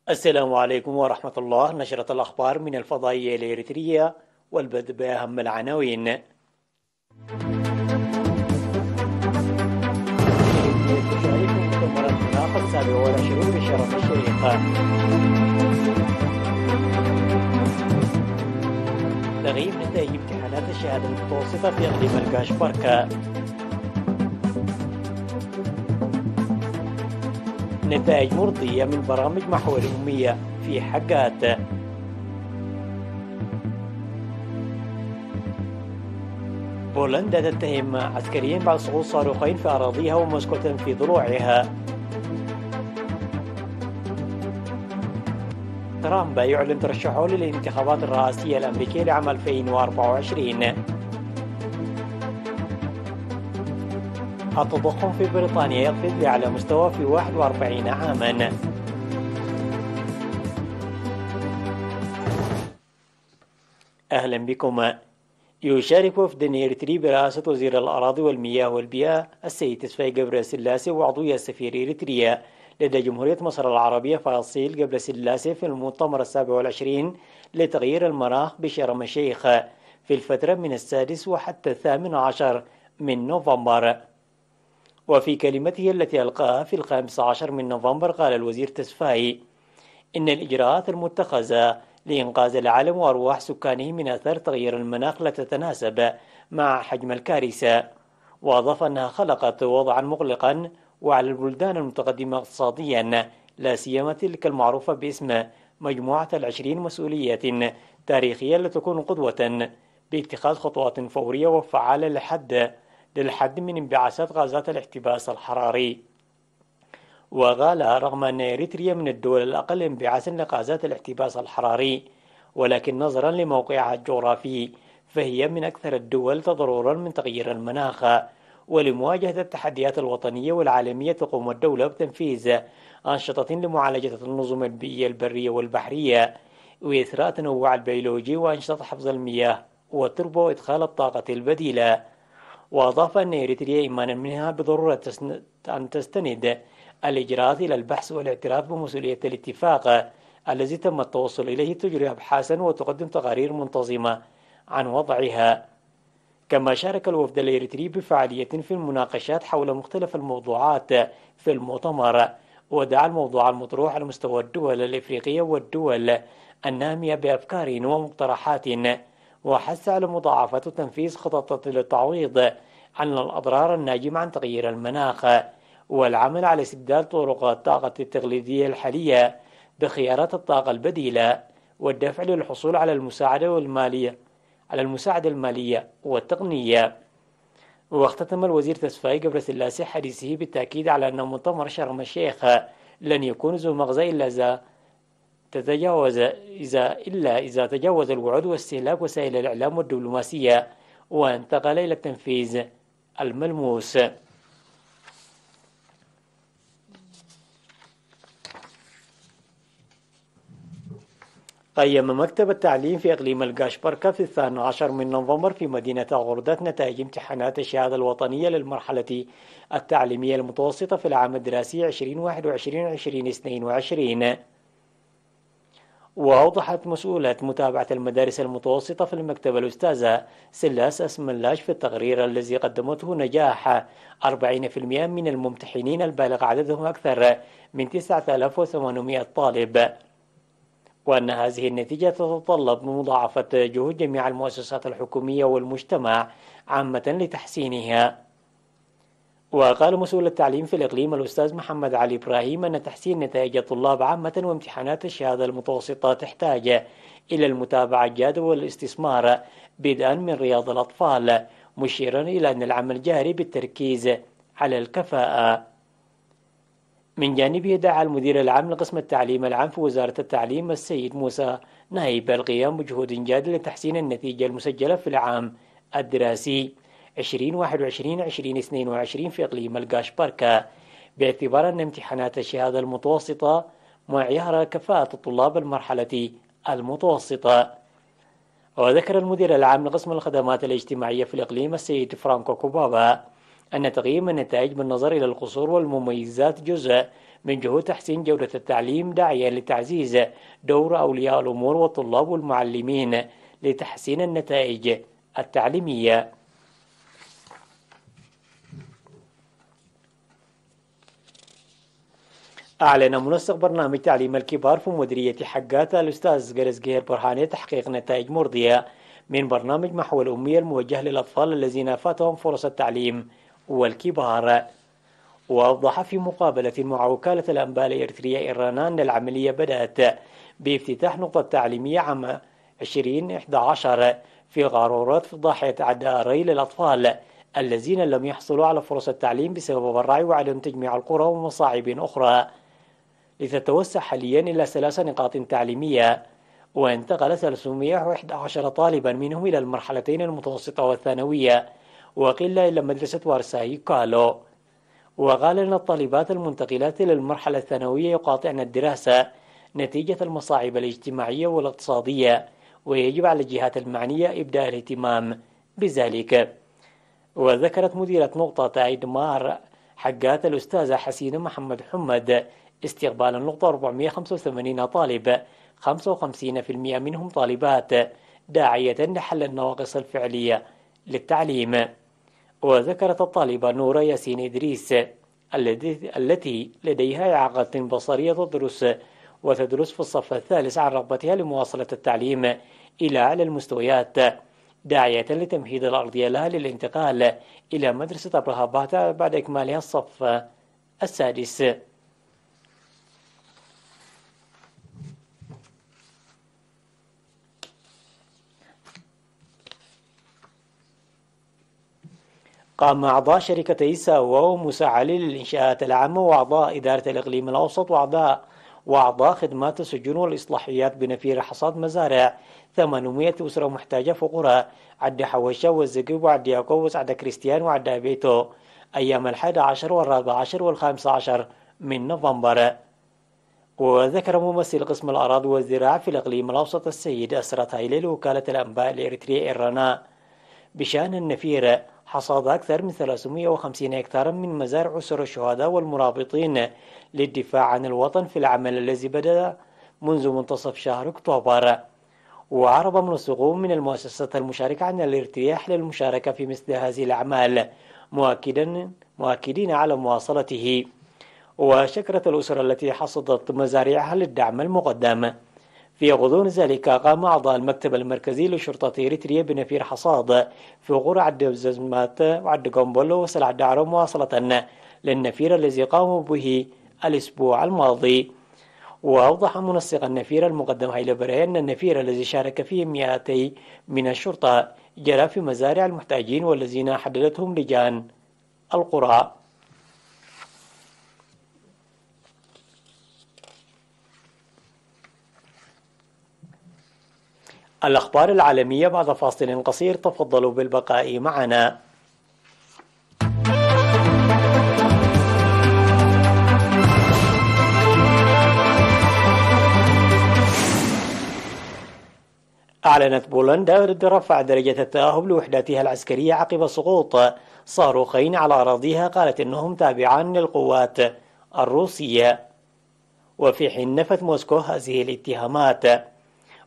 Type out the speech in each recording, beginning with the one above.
السلام عليكم ورحمة الله. نشرة الأخبار من الفضائية الإريترية، والبدء بأهم العناوين. إريتريا تشارك مؤتمر المناخ 27 بشرم الشيخ. تغيير نتائج امتحانات الشهادة المتوسطة في إقليم الكاشبركة. نتائج مرضية من برامج محور الأمية في حقات. بولندا تتهم عسكريا بعد سقوط صاروخين في أراضيها وموسكو في ضلوعها. ترامب يعلن ترشحه للانتخابات الرئاسية الأمريكية لعام 2024. التضخم في بريطانيا يقفز لأعلى مستوى في 41 عاما. أهلا بكم. يشارك وفد إريتري برئاسة وزير الأراضي والمياه والبيئة السيد تسفاي جبر سلاسي وعضوية سفير إريتريا لدى جمهورية مصر العربية فاصيل جبر سلاسي في المؤتمر 27 لتغيير المناخ بشرم الشيخ في الفترة من 6 وحتى 18 من نوفمبر. وفي كلمته التي ألقاها في 15 من نوفمبر قال الوزير تسفاي إن الإجراءات المتخذة لإنقاذ العالم وأرواح سكانه من أثر تغيير المناخ لا تتناسب مع حجم الكارثة، وأضاف أنها خلقت وضعا مقلقا وعلى البلدان المتقدمة اقتصاديا لا سيما تلك المعروفة باسم مجموعة ال20 مسؤولية تاريخية لتكون قدوة باتخاذ خطوات فورية وفعالة للحد من انبعاثات غازات الاحتباس الحراري. وقال رغم أن إريتريا من الدول الأقل انبعاثا لغازات الاحتباس الحراري، ولكن نظرا لموقعها الجغرافي فهي من أكثر الدول تضررا من تغيير المناخ. ولمواجهة التحديات الوطنية والعالمية تقوم الدولة بتنفيذ أنشطة لمعالجة النظم البيئية البرية والبحرية وإثراء التنوع البيولوجي وأنشطة حفظ المياه والتربة وإدخال الطاقة البديلة. وأضاف أن إريتريا إيمانا منها بضرورة أن تستند الإجراءات إلى البحث والاعتراف بمسؤولية الاتفاق الذي تم التوصل إليه، تجري أبحاثا وتقدم تقارير منتظمة عن وضعها. كما شارك الوفد الإريتري بفعالية في المناقشات حول مختلف الموضوعات في المؤتمر، ودعا الموضوع المطروح على مستوى الدول الإفريقية والدول النامية بأفكار ومقترحات، وحث على مضاعفة تنفيذ خطط للتعويض عن الأضرار الناجمة عن تغيير المناخ، والعمل على استبدال طرق الطاقة التقليدية الحالية بخيارات الطاقة البديلة، والدفع للحصول على المساعدة المالية والتقنية. واختتم الوزير تسفاي جبر سلاسي حديثه بالتأكيد على أن مؤتمر شرم الشيخ لن يكون ذو مغزى إذا تجاوز الوعود واستهلاك وسائل الإعلام والدبلوماسية وانتقل إلى التنفيذ الملموس. قيم مكتب التعليم في إقليم الكاشبركة في 12 من نوفمبر في مدينة غردة نتائج امتحانات الشهادة الوطنية للمرحلة التعليمية المتوسطة في العام الدراسي 2021-2022. وأوضحت مسؤولة متابعة المدارس المتوسطة في المكتب الأستاذة سلاس أسملاش في التقرير الذي قدمته نجاح 40% من الممتحنين البالغ عددهم أكثر من 9800 طالب، وأن هذه النتيجة تتطلب مضاعفة جهود جميع المؤسسات الحكومية والمجتمع عامة لتحسينها. وقال مسؤول التعليم في الإقليم الأستاذ محمد علي إبراهيم أن تحسين نتائج الطلاب عامة وامتحانات الشهادة المتوسطة تحتاج إلى المتابعة الجادة والاستثمار بدءا من رياض الأطفال، مشيرا إلى أن العمل جاري بالتركيز على الكفاءة. من جانبه دعا المدير العام لقسم التعليم العام في وزارة التعليم السيد موسى نايب القيام بجهود جاد لتحسين النتيجة المسجلة في العام الدراسي 2021-2022 في إقليم الكاشبركة، باعتبار أن امتحانات الشهادة المتوسطة معيار كفاءة طلاب المرحلة المتوسطة. وذكر المدير العام لقسم الخدمات الاجتماعية في الإقليم السيد فرانكو كوبابا أن تقييم النتائج بالنظر إلى القصور والمميزات جزء من جهود تحسين جودة التعليم، داعيا لتعزيز دور أولياء الأمور والطلاب والمعلمين لتحسين النتائج التعليمية. أعلن منسق برنامج تعليم الكبار في مديرية حقات الأستاذ جرس جير برهاني تحقيق نتائج مرضية من برنامج محو الأمية الموجه للأطفال الذين فاتهم فرص التعليم والكبار. وأوضح في مقابلة مع وكالة الأنباء الإريترية إيرانا أن العملية بدأت بافتتاح نقطة تعليمية عام 2011 في غارورات في ضاحية عداري للأطفال الذين لم يحصلوا على فرص التعليم بسبب الرعي وعدم تجميع القرى ومصاعب أخرى، لتتوسع حاليا إلى 3 نقاط تعليمية. وانتقل 311 طالبا منهم إلى المرحلتين المتوسطة والثانوية، وقيل إلى مدرسة وارساي كالو. وقال أن الطالبات المنتقلات إلى المرحلة الثانوية يقاطعن الدراسة نتيجة المصاعب الاجتماعية والاقتصادية، ويجب على الجهات المعنية إبداء الاهتمام بذلك. وذكرت مديرة نقطة عيدمار حقات الأستاذة حسينة محمد حمد استقبال النقطة 485 طالب، 55% منهم طالبات، داعية لحل النواقص الفعلية للتعليم. وذكرت الطالبة نورة ياسين إدريس التي لديها إعاقة بصرية وتدرس في الصف الثالث عن رغبتها لمواصلة التعليم إلى أعلى المستويات، داعية لتمهيد الأرضية لها للانتقال إلى مدرسة أبرهاباتا بعد إكمالها الصف السادس. قام أعضاء شركتي ساوا ومساعلي للإنشاءات العامة وأعضاء إدارة الإقليم الأوسط وأعضاء خدمات السجون والإصلاحيات بنفير حصاد مزارع 800 أسرة محتاجة في قرى عد حوشة والزقيب وعد يعقوب وسعد كريستيان وعد بيتو أيام 11 و14 و15 من نوفمبر. وذكر ممثل قسم الأراضي والزراعة في الإقليم الأوسط السيد أسرت هايلي لوكالة الأنباء الإريترية إيرانا بشأن النفير حصاد أكثر من 350 هكتارا من مزارع أسر الشهداء والمرابطين للدفاع عن الوطن في العمل الذي بدأ منذ منتصف شهر أكتوبر. وعرب منسقون من المؤسسات المشاركة عن الارتياح للمشاركة في مثل هذه الأعمال، مؤكدين على مواصلته. وشكرت الأسر التي حصدت مزارعها للدعم المقدم. في غضون ذلك قام أعضاء المكتب المركزي لشرطة إريتريا بنفير حصاد في قرى عد الززمات وعد قنبلو وسلع دعرو مواصلة للنفير الذي قاموا به الأسبوع الماضي. وأوضح منسق النفير المقدم هيل بري أن النفير الذي شارك فيه 200 من الشرطة جرى في مزارع المحتاجين والذين حددتهم لجان القرى. الأخبار العالمية بعد فاصل قصير، تفضلوا بالبقاء معنا. أعلنت بولندا رفع درجة التأهب لوحداتها العسكرية عقب سقوط صاروخين على أراضيها قالت إنهم تابعان للقوات الروسية، وفي حين نفت موسكو هذه الاتهامات.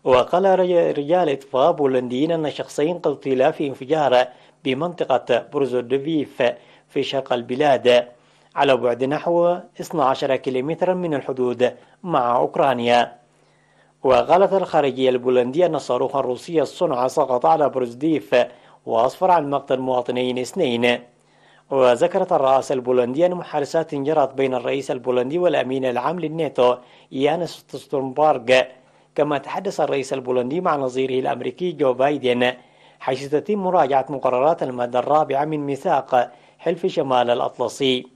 وقال رجال إطفاء بولنديين أن شخصين قتلا في انفجار بمنطقة بروزودوفيف في شرق البلاد على بعد نحو 12 كيلومترا من الحدود مع أوكرانيا. وقالت الخارجية البولندية أن الصاروخ الروسي الصنع سقط على بروزديف وأسفر عن مقتل مواطنين 2. وذكرت الرئاسة البولندية أن محادثات جرت بين الرئيس البولندي والأمين العام للناتو يانس ستولتنبرغ، كما تحدث الرئيس البولندي مع نظيره الأمريكي جو بايدن، حيث تتم مراجعة مقررات المادة 4 من ميثاق حلف شمال الأطلسي.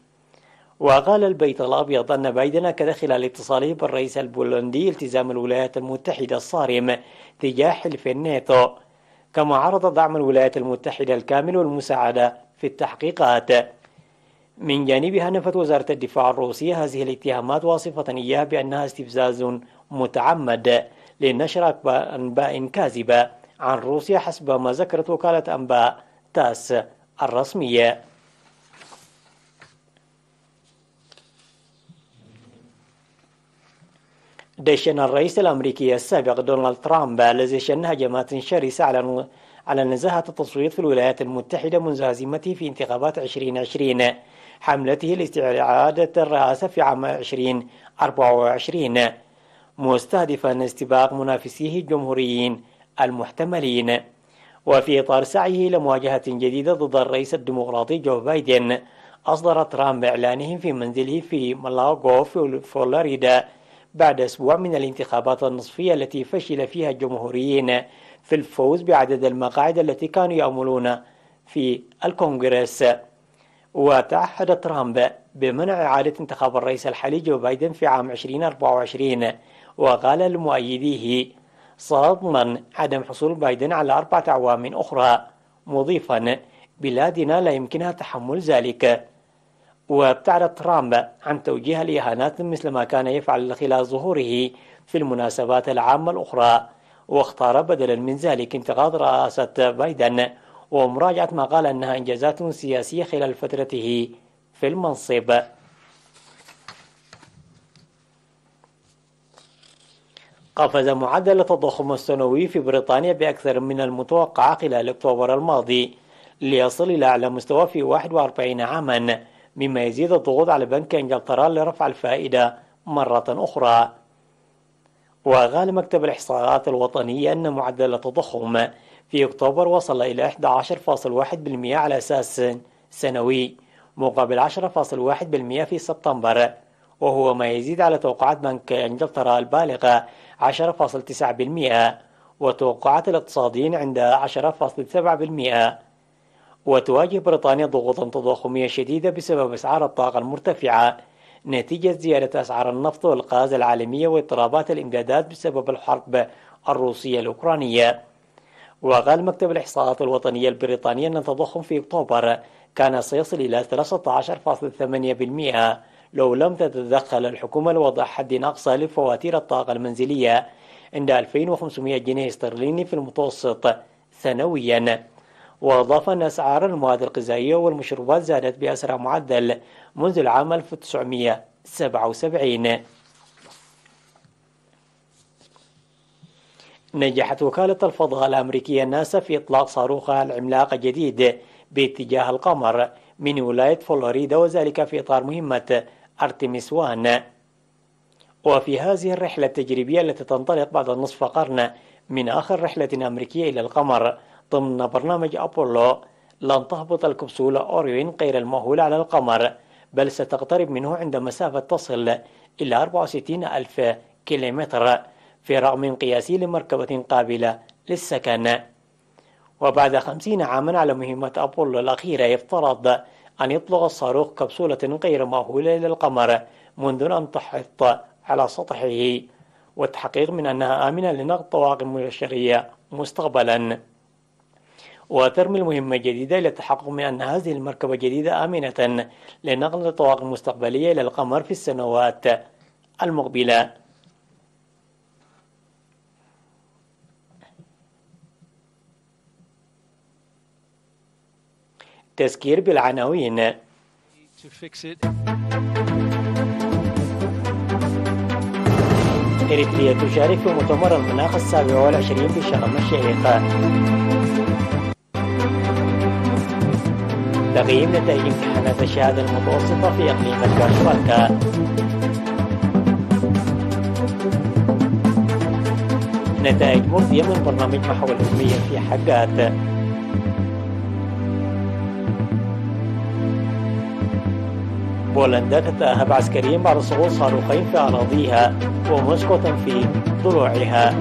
وقال البيت الأبيض أن بايدن أكد خلال اتصاله بالرئيس البولندي التزام الولايات المتحدة الصارم تجاه حلف الناتو، كما عرض دعم الولايات المتحدة الكامل والمساعدة في التحقيقات. من جانبها نفت وزارة الدفاع الروسية هذه الاتهامات واصفة إياها بأنها استفزاز متعمد لنشر أنباء كاذبة عن روسيا حسب ما ذكرت وكالة أنباء تاس الرسمية. دشن الرئيس الأمريكي السابق دونالد ترامب الذي شن هجمات شرسة على نزاهة التصويت في الولايات المتحدة منذ هزيمته في انتخابات 2020 حملته لاستعادة الرئاسة في عام 2024 مستهدفا استباق منافسيه الجمهوريين المحتملين. وفي إطار سعيه لمواجهة جديدة ضد الرئيس الديمقراطي جو بايدن، أصدر ترامب إعلانه في منزله في مالاغو في فلوريدا بعد أسبوع من الانتخابات النصفية التي فشل فيها الجمهوريين في الفوز بعدد المقاعد التي كانوا يأملون في الكونغرس. وتعهد ترامب بمنع إعادة انتخاب الرئيس الحالي جو بايدن في عام 2024، وقال لمؤيديه سأضمن عدم حصول بايدن على 4 أعوام أخرى، مضيفا بلادنا لا يمكنها تحمل ذلك. وابتعد ترامب عن توجيه الإهانات مثل ما كان يفعل خلال ظهوره في المناسبات العامة الأخرى، واختار بدلا من ذلك انتقاد رئاسة بايدن ومراجعة ما قال أنها إنجازات سياسية خلال فترته في المنصب. قفز معدل التضخم السنوي في بريطانيا بأكثر من المتوقع خلال أكتوبر الماضي ليصل إلى أعلى مستوى في 41 عاما، مما يزيد الضغوط على بنك إنجلترا لرفع الفائدة مرة أخرى. وقال مكتب الإحصاءات الوطني أن معدل التضخم في أكتوبر وصل إلى 11.1% على أساس سنوي، مقابل 10.1% في سبتمبر، وهو ما يزيد على توقعات بنك إنجلترا البالغة 10.9%، وتوقعات الاقتصاديين عند 10.7%. وتواجه بريطانيا ضغوطا تضخمية شديدة بسبب أسعار الطاقة المرتفعة نتيجة زيادة أسعار النفط والغاز العالمية واضطرابات الإمدادات بسبب الحرب الروسية الأوكرانية. وقال مكتب الإحصاءات الوطنية البريطاني أن التضخم في أكتوبر كان سيصل إلى 13.8% لو لم تتدخل الحكومة لوضع حد أقصى لفواتير الطاقة المنزلية عند 2500 جنيه استرليني في المتوسط سنويا. وأضاف أن أسعار المواد الغذائية والمشروبات زادت بأسرع معدل منذ العام 1977. نجحت وكالة الفضاء الأمريكية ناسا في إطلاق صاروخها العملاق الجديد باتجاه القمر من ولاية فلوريدا، وذلك في إطار مهمة أرتيميس 1. وفي هذه الرحلة التجريبية التي تنطلق بعد نصف قرن من آخر رحلة أمريكية إلى القمر ضمن برنامج أبولو، لن تهبط الكبسولة أوريون غير المؤهولة على القمر، بل ستقترب منه عند مسافة تصل إلى 64,000 كيلومتر في رقم قياسي لمركبة قابلة للسكن. وبعد 50 عاما على مهمة أبولو الأخيرة، يفترض أن يطلق الصاروخ كبسولة غير مؤهولة للقمر منذ أن تحط على سطحه، والتحقيق من أنها آمنة لنقل طواقم بشرية مستقبلا. وترمي المهمة الجديدة إلى التحقق من أن هذه المركبة الجديدة آمنة لنقل الطواقم المستقبلية إلى القمر في السنوات المقبلة. تذكير بالعناوين. إريتريا تشارك في مؤتمر المناخ 27 في شرم الشيخ. تقييم نتائج امتحانات الشهادة المتوسطة في إقليم الكاشوالكا. نتائج مرضية من برنامج محو الأمية في حقات. بولندا تتأهب عسكريا بعد سقوط صاروخين في أراضيها، وموسكو تنفي ضلوعها.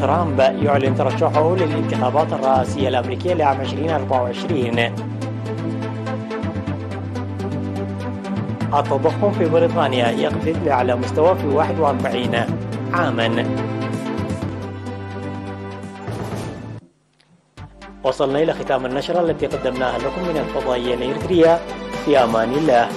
ترامب يعلن ترشحه للانتخابات الرئاسية الأمريكية لعام 2024. التضخم في بريطانيا يقفز لأعلى مستوى في 41 عاما. وصلنا إلى ختام النشرة التي قدمناها لكم من الفضائية الإريترية. في أمان الله.